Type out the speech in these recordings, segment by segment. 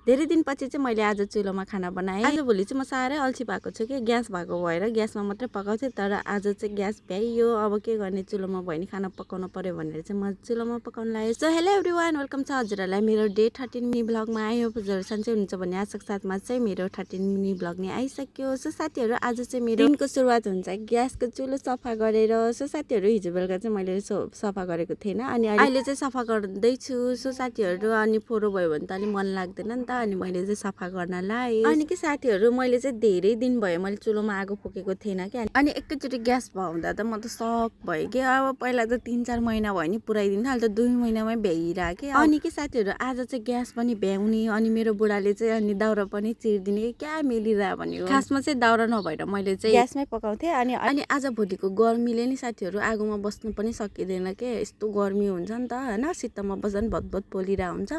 धेरै दिनपछि चाहिँ मैले आज चुलोमा खाना बनाएँ। आजभोलि चाहिँ म साह्रै अल्छी भएको छु कि ग्यास भएको भएर ग्यासमा मात्रै पकाउँथेँ, तर आज चाहिँ ग्यास भ्याइयो। अब के गर्ने, चुलोमा भयो नि खाना पकाउनु पर्यो भनेर चाहिँ म चुलोमा पकाउन लागेँ। सो हेलो एभ्रिवान, वेलकम छ हजुरहरूलाई मेरो डे 13 मिनी ब्लगमा। आयो हजुर सन्चै हुनुहुन्छ भन्ने आशाको साथमा चाहिँ मेरो 13 मिनी ब्लग नै आइसक्यो। सो साथीहरू, आज चाहिँ मेरो दिनको सुरुवात हुन्छ ग्यासको चुलो सफा गरेर। सो साथीहरू, हिजो बेलुका चाहिँ मैले सफा गरेको थिएन, अनि अहिले चाहिँ सफा गर्दैछु। सो साथीहरू, अनि फोहोर भयो भने त अलिक मन लाग्दैन नि त, अनि मैले चाहिँ सफा गर्न लाएँ। अनि के साथीहरू, मैले चाहिँ धेरै दिन भयो मैले चुलोमा आगो फुकेको थिएन क्या। अनि एकैचोटि ग्यास भउँदा त म त सक भयो कि। अब पहिला त 3-4 महिना भयो नि पुऱ्याइदिन्थ्यो, अहिले त 2 महिनामै भ्याइरहेको। अनि के साथीहरू, आज चाहिँ ग्यास पनि भ्याउने, अनि मेरो बुढाले चाहिँ अनि दाउरा पनि चिरिदिने कि क्या मिलिरह भन्यो। खासमा चाहिँ दाउरा नभएर मैले चाहिँ ग्यासमै पकाउँथेँ। अनि आज भोलिको गर्मीले नि साथीहरू आगोमा बस्नु पनि सकिँदैन के, यस्तो गर्मी हुन्छ नि त होइन। शीतमा बस्दा नि भतभत पोलिरहेको हुन्छ।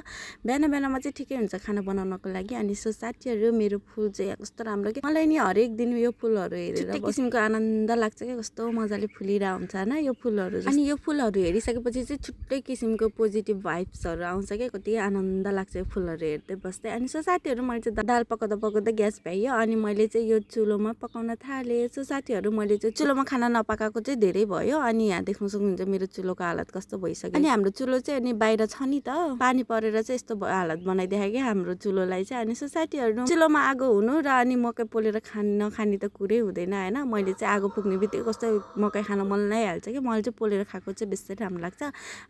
बिहान बिहानमा चाहिँ ठिकै हुन्छ खाना बनाउनको लागि। अनि सो साथीहरू, मेरो फुल चाहिँ कस्तो राम्रो कि, मलाई नि हरेक दिन यो फुलहरू हेरेर किसिमको आनन्द लाग्छ क्या, कस्तो मजाले फुलिरहेको हुन्छ होइन यो फुलहरू। अनि यो फुलहरू हेरिसकेपछि चाहिँ छुट्टै किसिमको पोजिटिभ भाइब्सहरू आउँछ क्या, कति आनन्द लाग्छ यो फुलहरू हेर्दै बस्दै। अनि सो साथीहरू, मैले चाहिँ दाल पकाउँदा पकाउँदा ग्यास भ्याइयो, अनि मैले चाहिँ यो चुलोमा पकाउन थालेँ। सो साथीहरू, मैले चाहिँ चुलोमा खाना नपकाएको चाहिँ धेरै भयो। अनि यहाँ देख्न सक्नुहुन्छ मेरो चुलोको हालत कस्तो भइसक्यो। अनि हाम्रो चुलो चाहिँ अनि बाहिर छ नि त, पानी परेर चाहिँ यस्तो हालत बनाइदिएको क्या हाम्रो चुलोलाई चाहिँ। अनि सो साथीहरू, चुलोमा आगो हुनु र अनि मकै पोलेर नखाने त कुरै हुँदैन होइन। मैले चाहिँ आगो पुग्ने बित्तिकै कस्तो मकै खान मन लागिहाल्छ कि, मैले चाहिँ पोलेर खाएको चाहिँ बेसी राम्रो लाग्छ।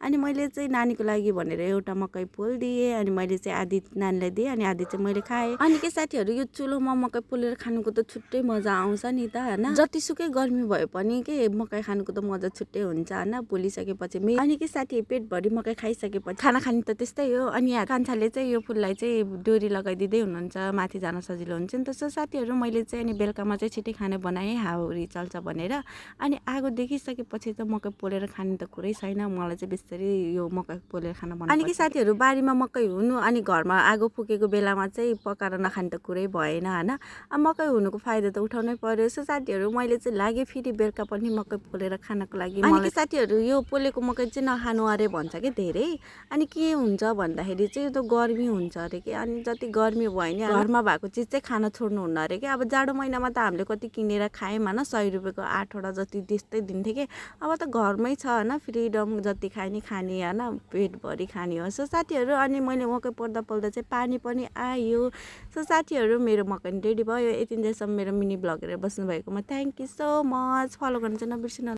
अनि मैले चाहिँ नानीको लागि भनेर एउटा मकै पोलिदिएँ, अनि मैले चाहिँ आधी नानीलाई दिएँ, अनि आधी चाहिँ मैले खाएँ। अनि के साथीहरू, यो चुलोमा मकै पोलेर खानुको त छुट्टै मजा आउँछ नि त होइन। जतिसुकै गर्मी भए पनि के, मकै खानुको त मजा छुट्टै हुन्छ होइन पोलिसकेपछि। अनि के साथी, पेटभरि मकै खाइसकेपछि खाना खाने त त्यस्तै हो। अनि यहाँ कान्छाले चाहिँ यो फुललाई चाहिँ डोरी लगाइदिँदै हुनुहुन्छ, माथि जान सजिलो हुन्छ नि त। सो साथीहरू, मैले चाहिँ अनि बेलुकामा चाहिँ छिटै खाना बनाएँ हाउरी चल्छ भनेर। अनि आगो देखिसकेपछि त मकै पोलेर खाने त कुरै छैन, मलाई चाहिँ बेसरी यो मकै पोलेर खाना बनाउनु। अनि के साथीहरू, बारीमा मकै हुनु अनि घरमा आगो फुकेको बेलामा चाहिँ पकाएर नखाने त कुरै भएन होइन। अब मकै हुनुको फाइदा त उठाउनै पर्यो। सो साथीहरू, मैले चाहिँ लागेँ फेरि बेलुका पनि मकै पोलेर खानको लागि। अनि के साथीहरू, यो पोलेको मकै चाहिँ नखानु अरे भन्छ कि धेरै। अनि के हुन्छ भन्दाखेरि चाहिँ यो त गर्मी हुन्छ अरे कि, अनि जति गर्मी भयो नि घरमा भएको चिज चाहिँ खान छोड्नु हुन्न अरे कि। अब जाडो महिनामा त हामीले कति किनेर खायौँ होइन, 100 रुपियाँको 8वटा जति त्यस्तै दिन्थ्यो कि। अब त घरमै छ होइन, फ्रिडम, जति खाए नि खाने होइन, पेटभरि खाने हो। सो साथीहरू, अनि मैले मकै पोल्दा पोल्दा चाहिँ पानी पनि आयो। सो साथीहरू, मेरो मकै रेडी भयो। यति जेसम्म मेरो मिनी ब्लग हेरेर बस्नुभएकोमा thank you so much. Follow गर्न चाहिँ नबिर्सिनु।